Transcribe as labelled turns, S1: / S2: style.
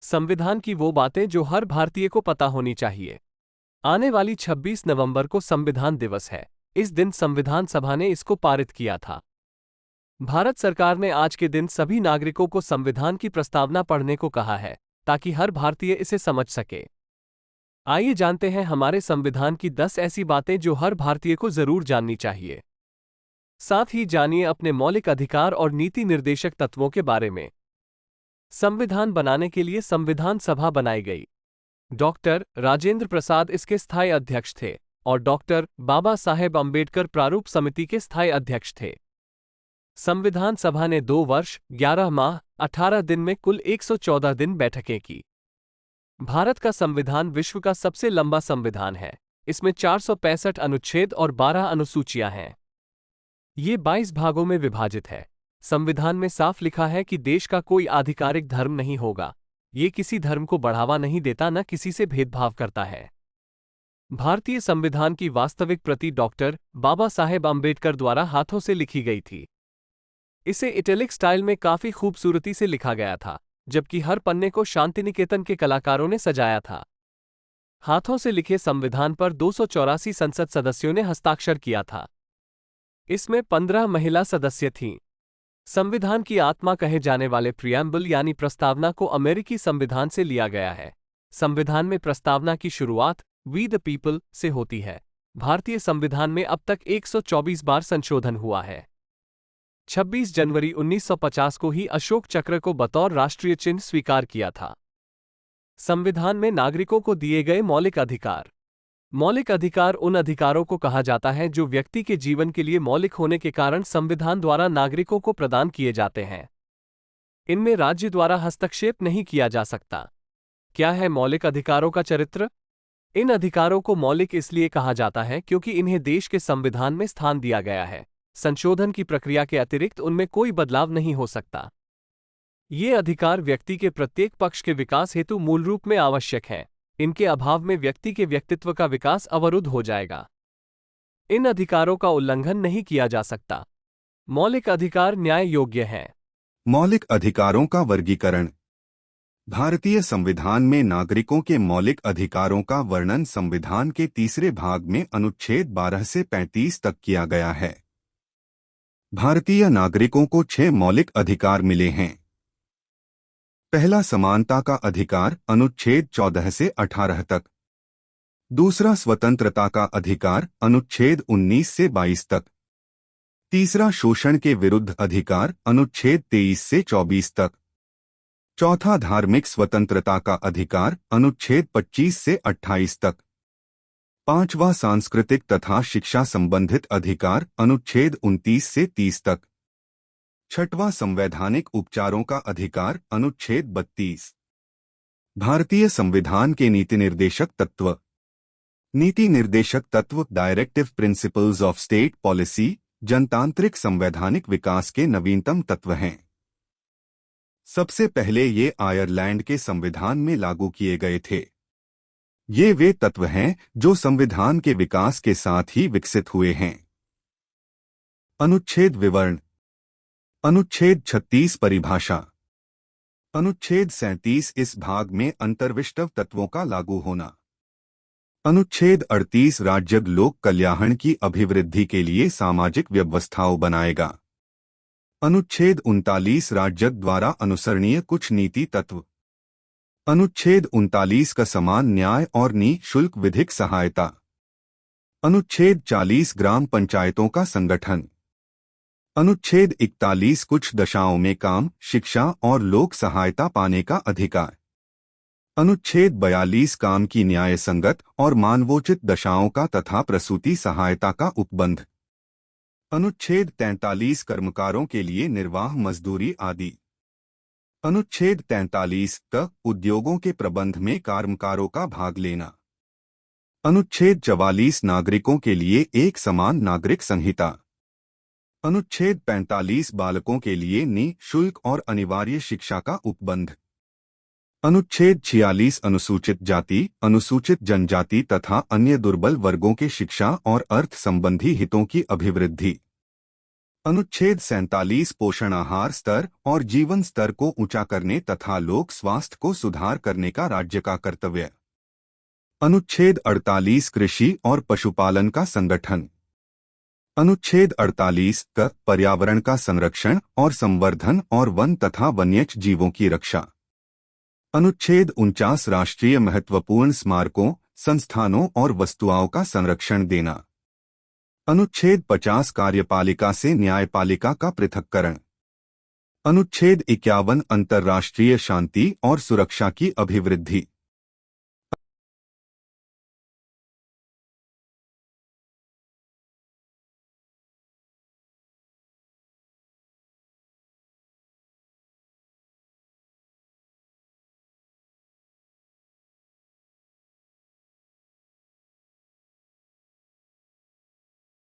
S1: संविधान की वो बातें जो हर भारतीय को पता होनी चाहिए। आने वाली 26 नवंबर को संविधान दिवस है। इस दिन संविधान सभा ने इसको पारित किया था। भारत सरकार ने आज के दिन सभी नागरिकों को संविधान की प्रस्तावना पढ़ने को कहा है, ताकि हर भारतीय इसे समझ सके। आइए जानते हैं हमारे संविधान की 10 ऐसी बातें जो हर भारतीय को जरूर जाननी चाहिए। साथ ही जानिए अपने मौलिक अधिकार और नीति निर्देशक तत्वों के बारे में। संविधान बनाने के लिए संविधान सभा बनाई गई। डॉक्टर राजेंद्र प्रसाद इसके स्थायी अध्यक्ष थे और डॉक्टर बाबा साहेब अंबेडकर प्रारूप समिति के स्थायी अध्यक्ष थे। संविधान सभा ने 2 वर्ष 11 माह 18 दिन में कुल 114 दिन बैठकें की। भारत का संविधान विश्व का सबसे लंबा संविधान है। इसमें 465 अनुच्छेद और 12 अनुसूचियां हैं। ये 22 भागों में विभाजित है। संविधान में साफ लिखा है कि देश का कोई आधिकारिक धर्म नहीं होगा। ये किसी धर्म को बढ़ावा नहीं देता, न किसी से भेदभाव करता है। भारतीय संविधान की वास्तविक प्रति डॉक्टर बाबा साहेब अंबेडकर द्वारा हाथों से लिखी गई थी। इसे इटैलिक स्टाइल में काफी खूबसूरती से लिखा गया था, जबकि हर पन्ने को शांतिनिकेतन के कलाकारों ने सजाया था। हाथों से लिखे संविधान पर 284 संसद सदस्यों ने हस्ताक्षर किया था। इसमें 15 महिला सदस्य थीं। संविधान की आत्मा कहे जाने वाले प्रियम्बल यानी प्रस्तावना को अमेरिकी संविधान से लिया गया है। संविधान में प्रस्तावना की शुरुआत वी द पीपल से होती है। भारतीय संविधान में अब तक 124 बार संशोधन हुआ है। 26 जनवरी 1950 को ही अशोक चक्र को बतौर राष्ट्रीय चिन्ह स्वीकार किया था। संविधान में नागरिकों को दिए गए मौलिक अधिकार। मौलिक अधिकार उन अधिकारों को कहा जाता है जो व्यक्ति के जीवन के लिए मौलिक होने के कारण संविधान द्वारा नागरिकों को प्रदान किए जाते हैं। इनमें राज्य द्वारा हस्तक्षेप नहीं किया जा सकता। क्या है मौलिक अधिकारों का चरित्र? इन अधिकारों को मौलिक इसलिए कहा जाता है क्योंकि इन्हें देश के संविधान में स्थान दिया गया है। संशोधन की प्रक्रिया के अतिरिक्त उनमें कोई बदलाव नहीं हो सकता। ये अधिकार व्यक्ति के प्रत्येक पक्ष के विकास हेतु मूल रूप में आवश्यक हैं। इनके अभाव में व्यक्ति के व्यक्तित्व का विकास अवरुद्ध हो जाएगा। इन अधिकारों का उल्लंघन नहीं किया जा सकता। मौलिक अधिकार न्याय योग्य हैं।
S2: मौलिक अधिकारों का वर्गीकरण। भारतीय संविधान में नागरिकों के मौलिक अधिकारों का वर्णन संविधान के तीसरे भाग में अनुच्छेद 12 से 35 तक किया गया है। भारतीय नागरिकों को 6 मौलिक अधिकार मिले हैं। पहला, समानता का अधिकार, अनुच्छेद 14 से 18 तक। दूसरा, स्वतंत्रता का अधिकार, अनुच्छेद 19 से 22 तक। तीसरा, शोषण के विरुद्ध अधिकार, अनुच्छेद 23 से 24 तक। चौथा, धार्मिक स्वतंत्रता का अधिकार, अनुच्छेद 25 से 28 तक। पांचवा, सांस्कृतिक तथा शिक्षा संबंधित अधिकार, अनुच्छेद 29 से 30 तक। छठवां, संवैधानिक उपचारों का अधिकार, अनुच्छेद 32। भारतीय संविधान के नीति निर्देशक तत्व। नीति निर्देशक तत्व directive principles of state policy जनतांत्रिक संवैधानिक विकास के नवीनतम तत्व हैं। सबसे पहले ये आयरलैंड के संविधान में लागू किए गए थे। ये वे तत्व हैं जो संविधान के विकास के साथ ही विकसित हुए हैं। अनुच्छेद विवरण। अनुच्छेद 36 परिभाषा। अनुच्छेद 37 इस भाग में अंतर्विष्टव तत्वों का लागू होना। अनुच्छेद 38 राज्य लोक कल्याण की अभिवृद्धि के लिए सामाजिक व्यवस्थाओं बनाएगा। अनुच्छेद 39 राज्य द्वारा अनुसरणीय कुछ नीति तत्व। अनुच्छेद 39 का समान न्याय और निःशुल्क विधिक सहायता। अनुच्छेद 40 ग्राम पंचायतों का संगठन। अनुच्छेद 41 कुछ दशाओं में काम, शिक्षा और लोक सहायता पाने का अधिकार। अनुच्छेद 42 काम की न्याय संगत और मानवोचित दशाओं का तथा प्रसूति सहायता का उपबंध। अनुच्छेद 43 कर्मकारों के लिए निर्वाह मजदूरी आदि। अनुच्छेद 43 क उद्योगों के प्रबंध में कर्मकारों का भाग लेना। अनुच्छेद 44 नागरिकों के लिए एक समान नागरिक संहिता। अनुच्छेद 45 बालकों के लिए निःशुल्क और अनिवार्य शिक्षा का उपबंध। अनुच्छेद 46 अनुसूचित जाति, अनुसूचित जनजाति तथा अन्य दुर्बल वर्गों के शिक्षा और अर्थ संबंधी हितों की अभिवृद्धि। अनुच्छेद 47 पोषण आहार स्तर और जीवन स्तर को ऊंचा करने तथा लोक स्वास्थ्य को सुधार करने का राज्य का कर्तव्य। अनुच्छेद 48 कृषि और पशुपालन का संगठन। अनुच्छेद 48 क पर्यावरण का संरक्षण और संवर्धन और वन तथा वन्यज जीवों की रक्षा। अनुच्छेद 49 राष्ट्रीय महत्वपूर्ण स्मारकों, संस्थानों और वस्तुओं का संरक्षण देना। अनुच्छेद 50 कार्यपालिका से न्यायपालिका का पृथक्करण। अनुच्छेद 51 अंतर्राष्ट्रीय शांति और सुरक्षा की अभिवृद्धि।